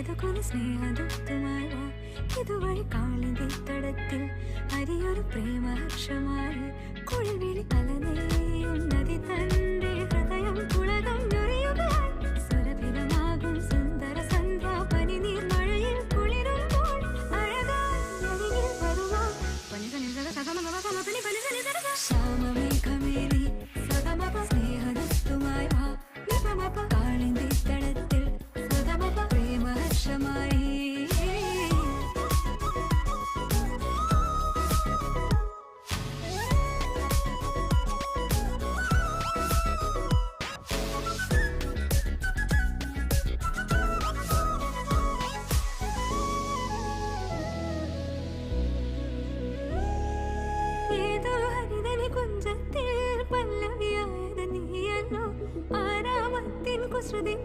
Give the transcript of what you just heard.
അതുകൊരു സ്നേഹദൂതുമായി വാ ഇതുവഴി കാളിന്റെ തടത്തിൽ അരിയൊരു പ്രേമഹർഷമായി കുളിവിളി അലനെയും നദി തന്റെ ഹൃദയം പുളകം ഞൊറിയുകയായി സുരഭിതമാകും സുന്ദര സന്ധ്യ പനിനീർ മഴയിൽ കുളിരുമ്പോൾ അഴകായി വരുവാ ശ്യാമമേഘമേനി സദമപ സ്നേഹദൂതുമായി വാ നിപമപ കാളിന്റെ തടത്തിൽ സദമപ പ്രേമഹർഷമായി ഏതോ ഹരിതനി കുഞ്ചത്തിൽ പല്ലവിയായത് നീയല്ലോ ആരാമത്തിൻ കുസൃതി